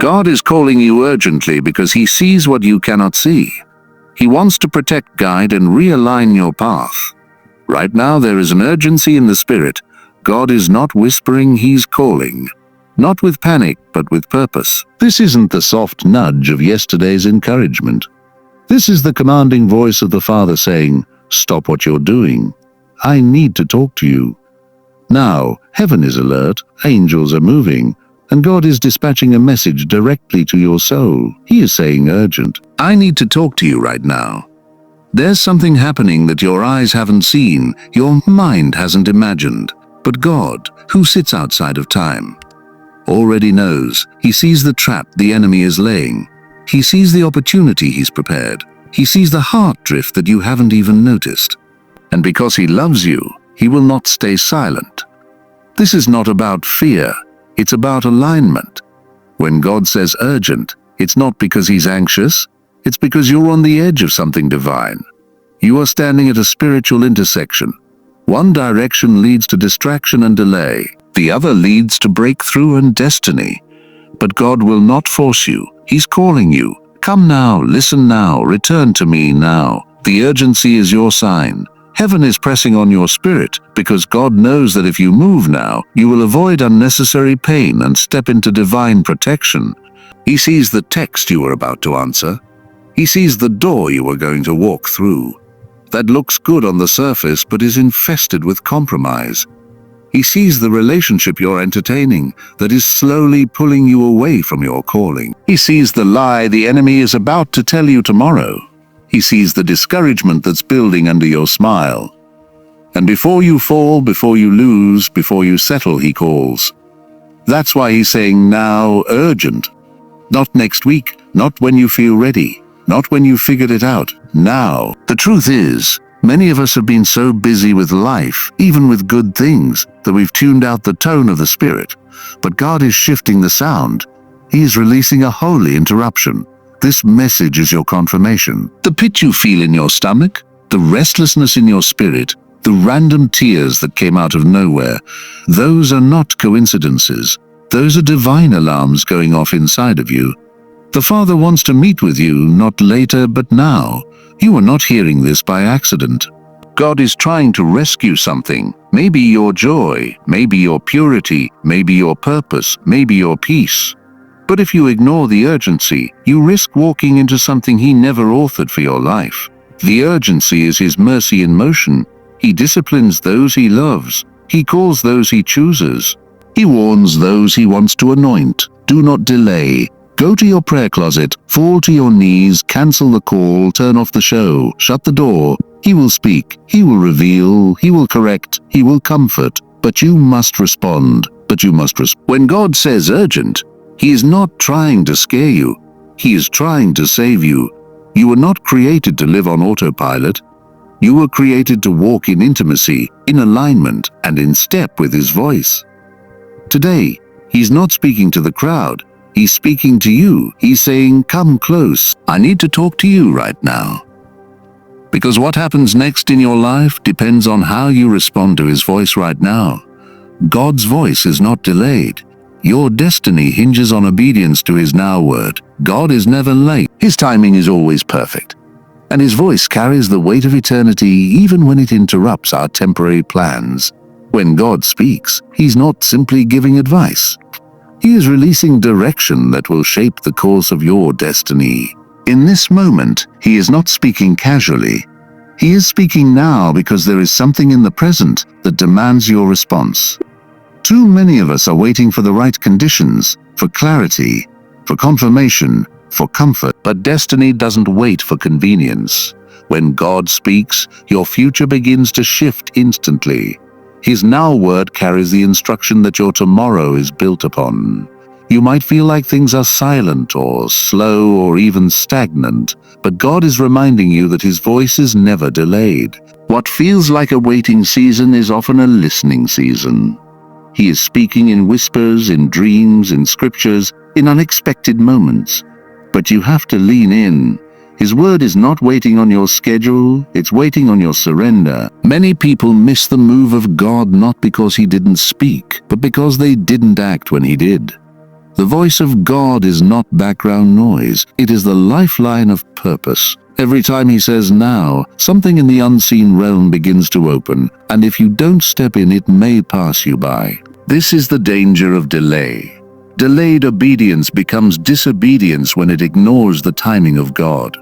God is calling you urgently because He sees what you cannot see. He wants to protect, guide, and realign your path. Right now there is an urgency in the Spirit. God is not whispering, He's calling. Not with panic, but with purpose. This isn't the soft nudge of yesterday's encouragement. This is the commanding voice of the Father saying, "Stop what you're doing. I need to talk to you." Now, heaven is alert, angels are moving, and God is dispatching a message directly to your soul. He is saying urgent, "I need to talk to you right now. There's something happening that your eyes haven't seen, your mind hasn't imagined. But God, who sits outside of time, already knows. He sees the trap the enemy is laying. He sees the opportunity He's prepared. He sees the heart drift that you haven't even noticed. And because He loves you, He will not stay silent. This is not about fear. It's about alignment. When God says urgent, it's not because He's anxious. It's because you're on the edge of something divine. You are standing at a spiritual intersection. One direction leads to distraction and delay. The other leads to breakthrough and destiny. But God will not force you. He's calling you. Come now, listen now, return to me now. The urgency is your sign. Heaven is pressing on your spirit because God knows that if you move now, you will avoid unnecessary pain and step into divine protection. He sees the text you are about to answer. He sees the door you are going to walk through. That looks good on the surface but is infested with compromise. He sees the relationship you're entertaining that is slowly pulling you away from your calling. He sees the lie the enemy is about to tell you tomorrow. He sees the discouragement that's building under your smile. And before you fall, before you lose, before you settle, He calls. That's why He's saying now, urgent. Not next week, not when you feel ready, not when you figured it out, now. The truth is, many of us have been so busy with life, even with good things, that we've tuned out the tone of the Spirit. But God is shifting the sound. He is releasing a holy interruption. This message is your confirmation. The pit you feel in your stomach, the restlessness in your spirit, the random tears that came out of nowhere, those are not coincidences. Those are divine alarms going off inside of you. The Father wants to meet with you, not later, but now. You are not hearing this by accident. God is trying to rescue something. Maybe your joy, maybe your purity, maybe your purpose, maybe your peace. But if you ignore the urgency, you risk walking into something He never authored for your life. The urgency is His mercy in motion. He disciplines those He loves. He calls those He chooses. He warns those He wants to anoint. Do not delay. Go to your prayer closet, fall to your knees, cancel the call, turn off the show, shut the door. He will speak, He will reveal, He will correct, He will comfort. But you must respond. When God says urgent, He is not trying to scare you. He is trying to save you. You were not created to live on autopilot. You were created to walk in intimacy, in alignment, and in step with His voice. Today, He's not speaking to the crowd. He's speaking to you. He's saying, "Come close. I need to talk to you right now." Because what happens next in your life depends on how you respond to His voice right now. God's voice is not delayed. Your destiny hinges on obedience to His now word. God is never late. His timing is always perfect. And His voice carries the weight of eternity even when it interrupts our temporary plans. When God speaks, He's not simply giving advice. He is releasing direction that will shape the course of your destiny. In this moment, He is not speaking casually. He is speaking now because there is something in the present that demands your response. Too many of us are waiting for the right conditions, for clarity, for confirmation, for comfort. But destiny doesn't wait for convenience. When God speaks, your future begins to shift instantly. His now word carries the instruction that your tomorrow is built upon. You might feel like things are silent or slow or even stagnant, but God is reminding you that His voice is never delayed. What feels like a waiting season is often a listening season. He is speaking in whispers, in dreams, in scriptures, in unexpected moments. But you have to lean in. His word is not waiting on your schedule, it's waiting on your surrender. Many people miss the move of God not because He didn't speak, but because they didn't act when He did. The voice of God is not background noise. It is the lifeline of purpose. Every time he says now, something in the unseen realm begins to open, and if you don't step in, it may pass you by. This is the danger of delay. Delayed obedience becomes disobedience when it ignores the timing of God.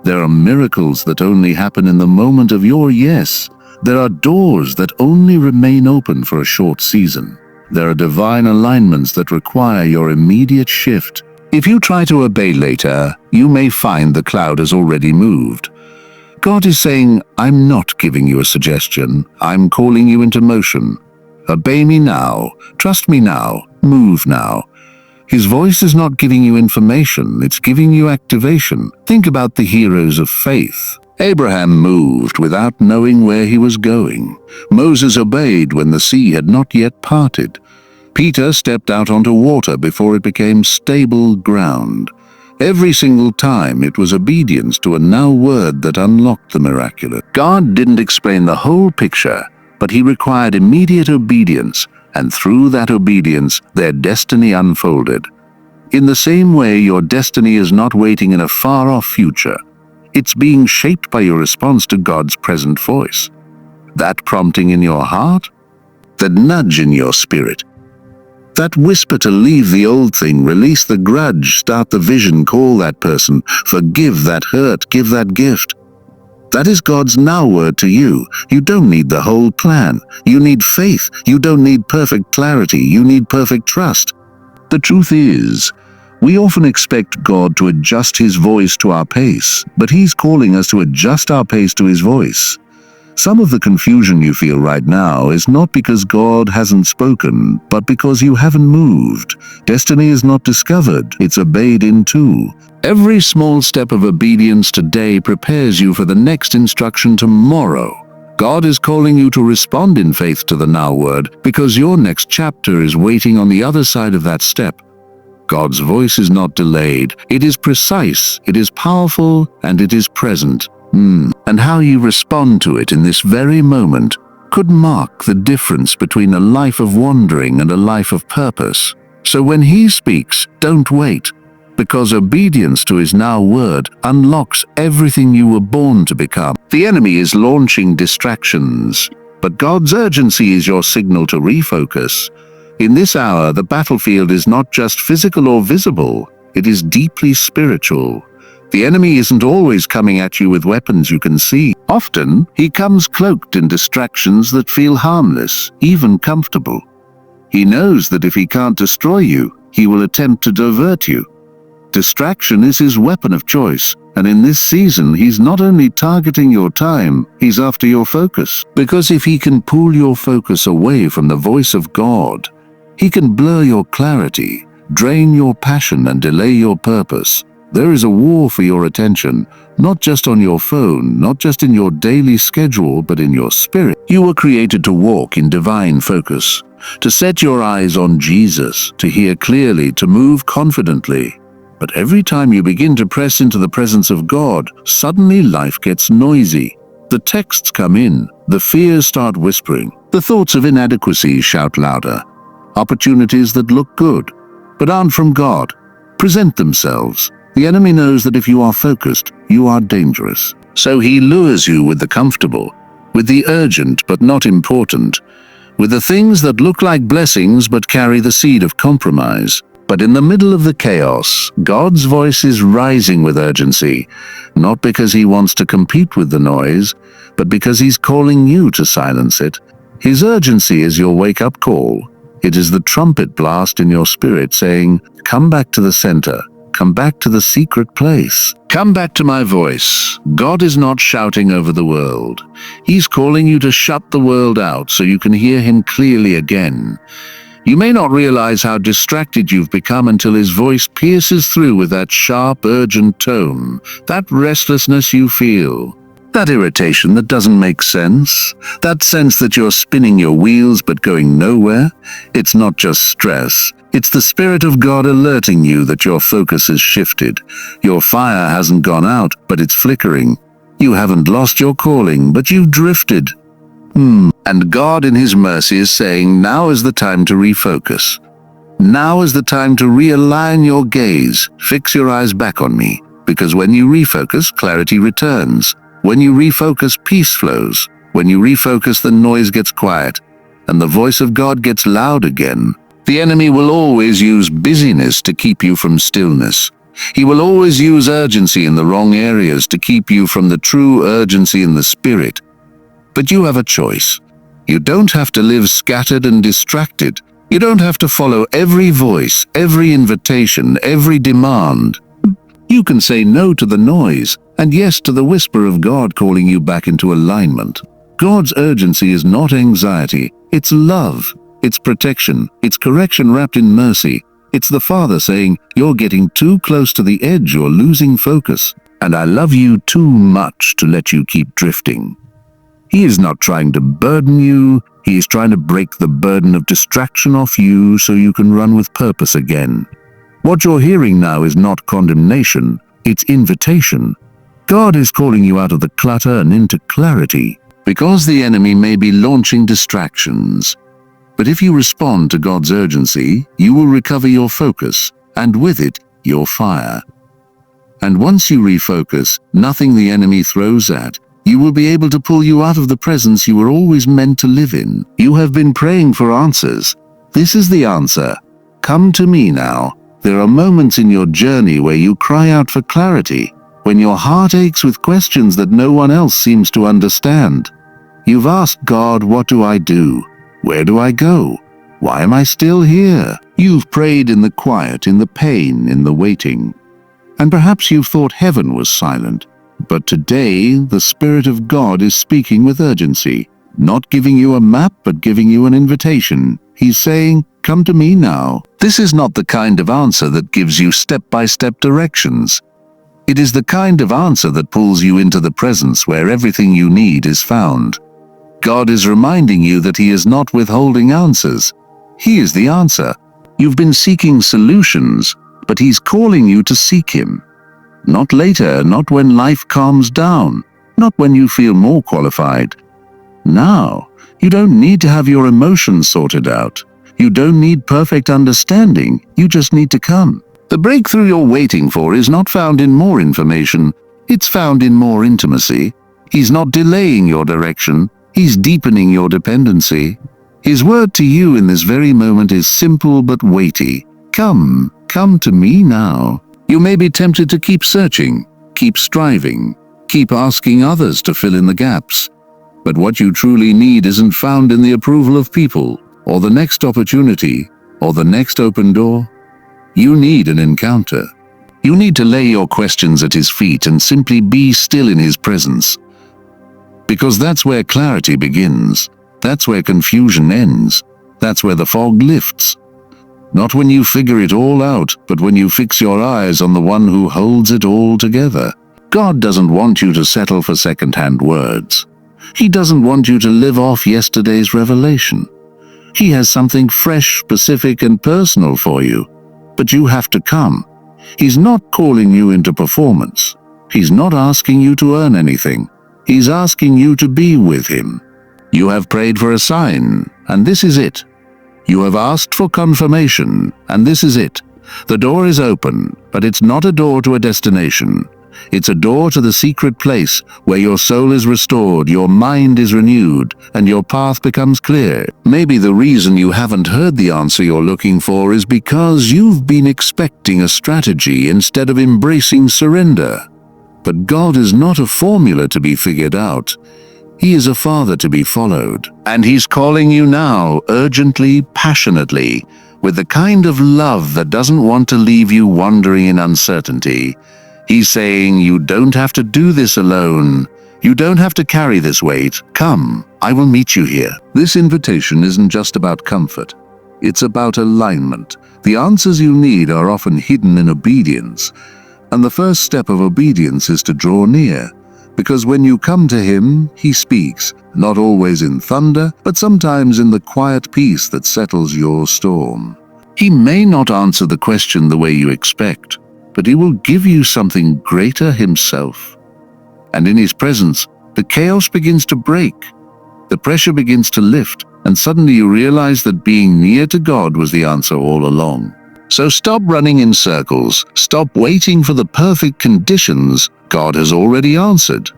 There are miracles that only happen in the moment of your yes. There are doors that only remain open for a short season. There are divine alignments that require your immediate shift. If you try to obey later, you may find the cloud has already moved. God is saying, I'm not giving you a suggestion. I'm calling you into motion. Obey me now. Trust me now. Move now. His voice is not giving you information, it's giving you activation. Think about the heroes of faith. Abraham moved without knowing where he was going. Moses obeyed when the sea had not yet parted. Peter stepped out onto water before it became stable ground. Every single time it was obedience to a now word that unlocked the miraculous. God didn't explain the whole picture, but he required immediate obedience, and through that obedience, their destiny unfolded. In the same way, your destiny is not waiting in a far-off future. It's being shaped by your response to God's present voice. That prompting in your heart, that nudge in your spirit, that whisper to leave the old thing, release the grudge, start the vision, call that person, forgive that hurt, give that gift. That is God's now word to you. You don't need the whole plan. You need faith. You don't need perfect clarity. You need perfect trust. The truth is, we often expect God to adjust his voice to our pace, but he's calling us to adjust our pace to his voice. Some of the confusion you feel right now is not because God hasn't spoken, but because you haven't moved. Destiny is not discovered, it's obeyed into. Every small step of obedience today prepares you for the next instruction tomorrow. God is calling you to respond in faith to the now word, because your next chapter is waiting on the other side of that step. God's voice is not delayed, it is precise, it is powerful, and it is present. And how you respond to it in this very moment could mark the difference between a life of wandering and a life of purpose. So when he speaks, don't wait, because obedience to his now word unlocks everything you were born to become. The enemy is launching distractions, but God's urgency is your signal to refocus. In this hour, the battlefield is not just physical or visible, it is deeply spiritual. The enemy isn't always coming at you with weapons you can see. Often, he comes cloaked in distractions that feel harmless, even comfortable. He knows that if he can't destroy you, he will attempt to divert you. Distraction is his weapon of choice, and in this season he's not only targeting your time, he's after your focus. Because if he can pull your focus away from the voice of God, he can blur your clarity, drain your passion, and delay your purpose. There is a war for your attention, not just on your phone, not just in your daily schedule, but in your spirit. You were created to walk in divine focus, to set your eyes on Jesus, to hear clearly, to move confidently. But every time you begin to press into the presence of God, suddenly life gets noisy. The texts come in, the fears start whispering, the thoughts of inadequacy shout louder. Opportunities that look good, but aren't from God, present themselves. The enemy knows that if you are focused, you are dangerous. So he lures you with the comfortable, with the urgent but not important, with the things that look like blessings but carry the seed of compromise. But in the middle of the chaos, God's voice is rising with urgency, not because he wants to compete with the noise, but because he's calling you to silence it. His urgency is your wake-up call. It is the trumpet blast in your spirit saying, come back to the center. Come back to the secret place. Come back to my voice. God is not shouting over the world. He's calling you to shut the world out so you can hear him clearly again. You may not realize how distracted you've become until his voice pierces through with that sharp, urgent tone, that restlessness you feel, that irritation that doesn't make sense, that sense that you're spinning your wheels but going nowhere. It's not just stress. It's the Spirit of God alerting you that your focus has shifted. Your fire hasn't gone out, but it's flickering. You haven't lost your calling, but you've drifted. And God in his mercy is saying, now is the time to refocus. Now is the time to realign your gaze. Fix your eyes back on me, because when you refocus, clarity returns. When you refocus, peace flows. When you refocus, the noise gets quiet, and the voice of God gets loud again. The enemy will always use busyness to keep you from stillness. He will always use urgency in the wrong areas to keep you from the true urgency in the spirit. But you have a choice. You don't have to live scattered and distracted. You don't have to follow every voice, every invitation, every demand. You can say no to the noise and yes to the whisper of God calling you back into alignment. God's urgency is not anxiety, it's love, it's protection, it's correction wrapped in mercy. It's the Father saying, you're getting too close to the edge, you're losing focus, and I love you too much to let you keep drifting. He is not trying to burden you, he is trying to break the burden of distraction off you so you can run with purpose again. What you're hearing now is not condemnation, it's invitation. God is calling you out of the clutter and into clarity, because the enemy may be launching distractions. But if you respond to God's urgency, you will recover your focus, and with it, your fire. And once you refocus, nothing the enemy throws at, you will be able to pull you out of the presence you were always meant to live in. You have been praying for answers. This is the answer. Come to me now. There are moments in your journey where you cry out for clarity, when your heart aches with questions that no one else seems to understand. You've asked God, what do I do? Where do I go? Why am I still here? You've prayed in the quiet, in the pain, in the waiting. And perhaps you've thought heaven was silent. But today, the Spirit of God is speaking with urgency, not giving you a map, but giving you an invitation. He's saying, come to me now. This is not the kind of answer that gives you step-by-step directions. It is the kind of answer that pulls you into the presence where everything you need is found. God is reminding you that He is not withholding answers. He is the answer. You've been seeking solutions, but He's calling you to seek Him. Not later, not when life calms down, not when you feel more qualified. Now, you don't need to have your emotions sorted out. You don't need perfect understanding, you just need to come. The breakthrough you're waiting for is not found in more information, it's found in more intimacy. He's not delaying your direction, He's deepening your dependency. His word to you in this very moment is simple but weighty. Come to me now. You may be tempted to keep searching, keep striving, keep asking others to fill in the gaps. But what you truly need isn't found in the approval of people, or the next opportunity, or the next open door. You need an encounter. You need to lay your questions at His feet and simply be still in His presence. Because that's where clarity begins. That's where confusion ends. That's where the fog lifts. Not when you figure it all out, but when you fix your eyes on the one who holds it all together. God doesn't want you to settle for second-hand words. He doesn't want you to live off yesterday's revelation. He has something fresh, specific, and personal for you. But you have to come. He's not calling you into performance. He's not asking you to earn anything. He's asking you to be with Him. You have prayed for a sign, and this is it. You have asked for confirmation, and this is it. The door is open, but it's not a door to a destination. It's a door to the secret place where your soul is restored, your mind is renewed, and your path becomes clear. Maybe the reason you haven't heard the answer you're looking for is because you've been expecting a strategy instead of embracing surrender. But God is not a formula to be figured out. He is a Father to be followed. And He's calling you now, urgently, passionately, with the kind of love that doesn't want to leave you wandering in uncertainty. He's saying, you don't have to do this alone. You don't have to carry this weight. Come, I will meet you here. This invitation isn't just about comfort. It's about alignment. The answers you need are often hidden in obedience. And the first step of obedience is to draw near. Because when you come to Him, He speaks, not always in thunder, but sometimes in the quiet peace that settles your storm. He may not answer the question the way you expect, but He will give you something greater Himself. And in His presence, the chaos begins to break. The pressure begins to lift, and suddenly you realize that being near to God was the answer all along. So stop running in circles. Stop waiting for the perfect conditions. God has already answered.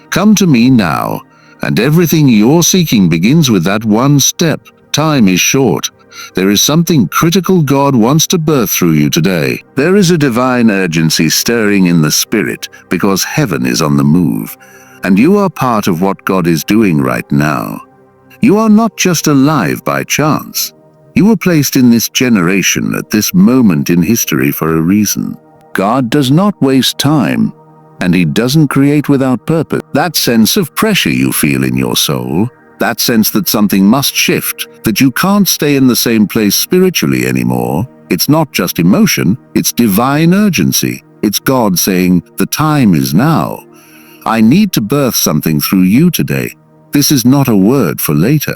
Come to me now, and everything you're seeking begins with that one step. Time is short. There is something critical God wants to birth through you today. There is a divine urgency stirring in the spirit because heaven is on the move, and you are part of what God is doing right now. You are not just alive by chance. You were placed in this generation at this moment in history for a reason. God does not waste time, and He doesn't create without purpose. That sense of pressure you feel in your soul, that sense that something must shift, that you can't stay in the same place spiritually anymore, it's not just emotion, it's divine urgency. It's God saying, the time is now. I need to birth something through you today. This is not a word for later.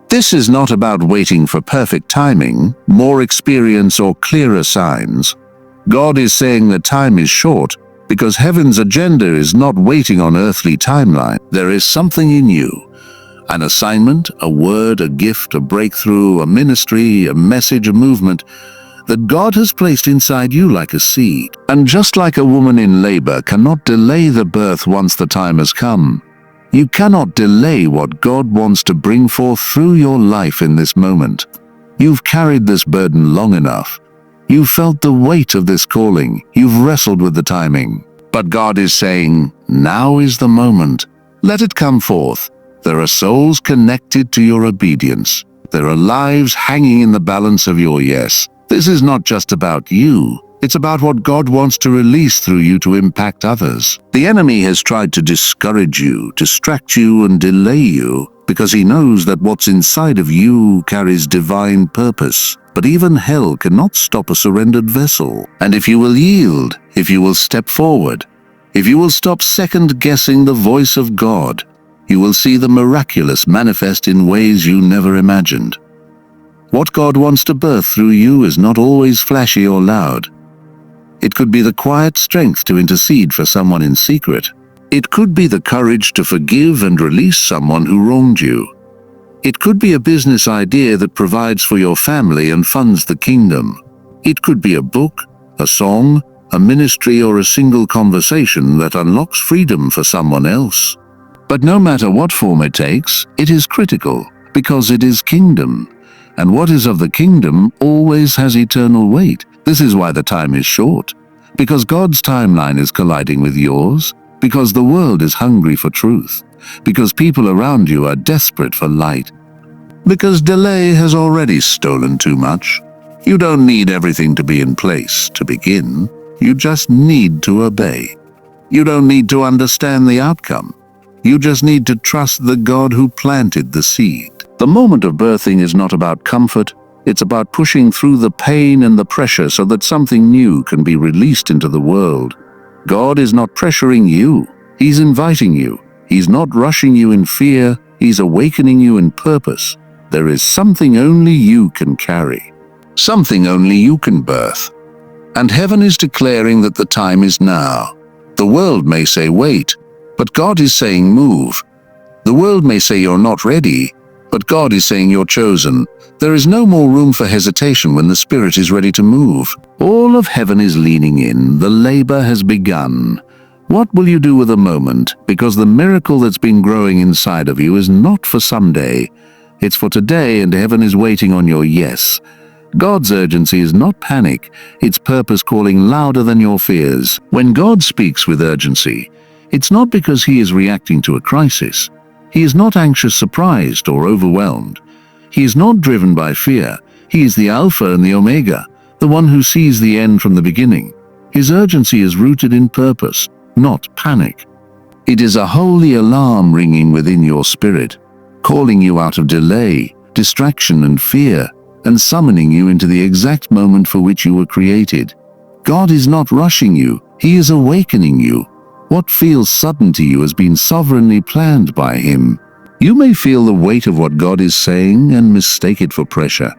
This is not about waiting for perfect timing, more experience, or clearer signs. God is saying that time is short because heaven's agenda is not waiting on earthly timeline. There is something in you, an assignment, a word, a gift, a breakthrough, a ministry, a message, a movement, that God has placed inside you like a seed. And just like a woman in labor cannot delay the birth once the time has come, you cannot delay what God wants to bring forth through your life in this moment. You've carried this burden long enough. You've felt the weight of this calling. You've wrestled with the timing. But God is saying, now is the moment. Let it come forth. There are souls connected to your obedience. There are lives hanging in the balance of your yes. This is not just about you. It's about what God wants to release through you to impact others. The enemy has tried to discourage you, distract you, and delay you because he knows that what's inside of you carries divine purpose. But even hell cannot stop a surrendered vessel. And if you will yield, if you will step forward, if you will stop second-guessing the voice of God, you will see the miraculous manifest in ways you never imagined. What God wants to birth through you is not always flashy or loud. It could be the quiet strength to intercede for someone in secret. It could be the courage to forgive and release someone who wronged you. It could be a business idea that provides for your family and funds the kingdom. It could be a book, a song, a ministry, or a single conversation that unlocks freedom for someone else. But no matter what form it takes, it is critical because it is kingdom. And what is of the kingdom always has eternal weight. This is why the time is short. Because God's timeline is colliding with yours. Because the world is hungry for truth. Because people around you are desperate for light. Because delay has already stolen too much. You don't need everything to be in place to begin. You just need to obey. You don't need to understand the outcome. You just need to trust the God who planted the seed. The moment of birthing is not about comfort. It's about pushing through the pain and the pressure so that something new can be released into the world. God is not pressuring you. He's inviting you. He's not rushing you in fear. He's awakening you in purpose. There is something only you can carry. Something only you can birth. And heaven is declaring that the time is now. The world may say wait, but God is saying move. The world may say you're not ready, but God is saying you're chosen. There is no more room for hesitation when the Spirit is ready to move. All of heaven is leaning in. The labor has begun. What will you do with the moment? Because the miracle that's been growing inside of you is not for someday. It's for today, and heaven is waiting on your yes. God's urgency is not panic. It's purpose calling louder than your fears. When God speaks with urgency, it's not because He is reacting to a crisis. He is not anxious, surprised, or overwhelmed. He is not driven by fear. He is the Alpha and the Omega, the one who sees the end from the beginning. His urgency is rooted in purpose, not panic. It is a holy alarm ringing within your spirit, calling you out of delay, distraction, and fear, and summoning you into the exact moment for which you were created. God is not rushing you. He is awakening you. What feels sudden to you has been sovereignly planned by Him. You may feel the weight of what God is saying and mistake it for pressure.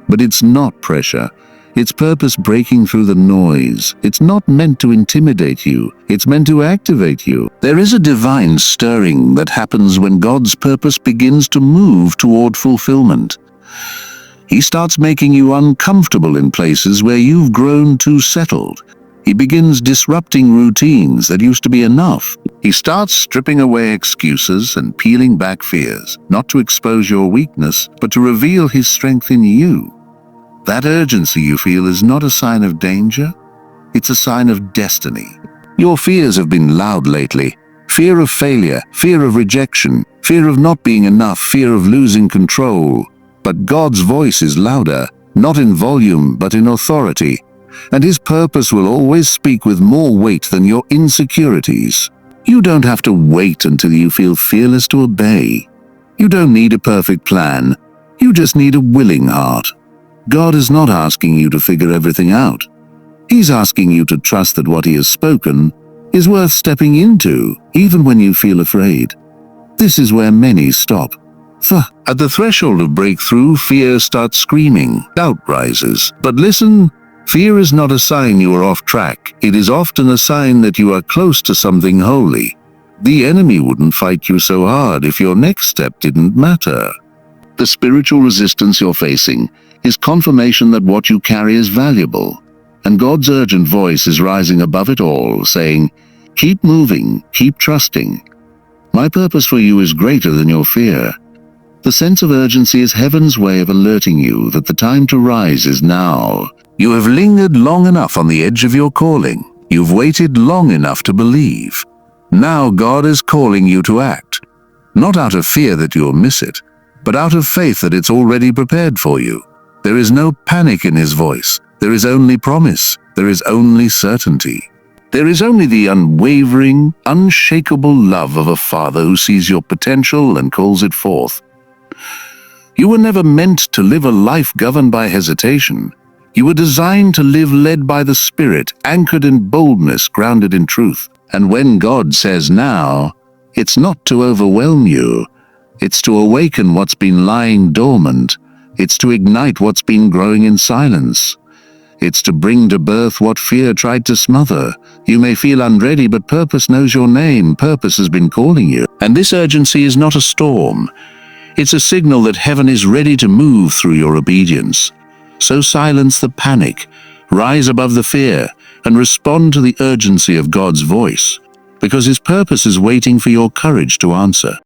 But it's not pressure. its purpose breaking through the noise. It's not meant to intimidate you, it's meant to activate you. There is a divine stirring that happens when God's purpose begins to move toward fulfillment. He starts making you uncomfortable in places where you've grown too settled. He begins disrupting routines that used to be enough. He starts stripping away excuses and peeling back fears, not to expose your weakness, but to reveal his strength in you. That urgency you feel is not a sign of danger, it's a sign of destiny. Your fears have been loud lately. Fear of failure, fear of rejection, fear of not being enough, fear of losing control. But God's voice is louder, not in volume, but in authority. And his purpose will always speak with more weight than your insecurities. You don't have to wait until you feel fearless to obey. You don't need a perfect plan. You just need a willing heart. God is not asking you to figure everything out. He's asking you to trust that what he has spoken is worth stepping into, even when you feel afraid. This is where many stop. At the threshold of breakthrough, fear starts screaming, doubt rises. But listen, fear is not a sign you are off track. It is often a sign that you are close to something holy. The enemy wouldn't fight you so hard if your next step didn't matter. The spiritual resistance you're facing is confirmation that what you carry is valuable, and God's urgent voice is rising above it all, saying, keep moving, keep trusting. My purpose for you is greater than your fear. The sense of urgency is heaven's way of alerting you that the time to rise is now. You have lingered long enough on the edge of your calling. You've waited long enough to believe. Now God is calling you to act, not out of fear that you'll miss it, but out of faith that it's already prepared for you. There is no panic in his voice. There is only promise. There is only certainty. There is only the unwavering, unshakable love of a father who sees your potential and calls it forth. You were never meant to live a life governed by hesitation. You were designed to live led by the Spirit, anchored in boldness, grounded in truth. And when God says now, it's not to overwhelm you. It's to awaken what's been lying dormant. It's to ignite what's been growing in silence. It's to bring to birth what fear tried to smother. You may feel unready, but purpose knows your name. Purpose has been calling you. And this urgency is not a storm. It's a signal that heaven is ready to move through your obedience. So silence the panic, rise above the fear, and respond to the urgency of God's voice, because his purpose is waiting for your courage to answer.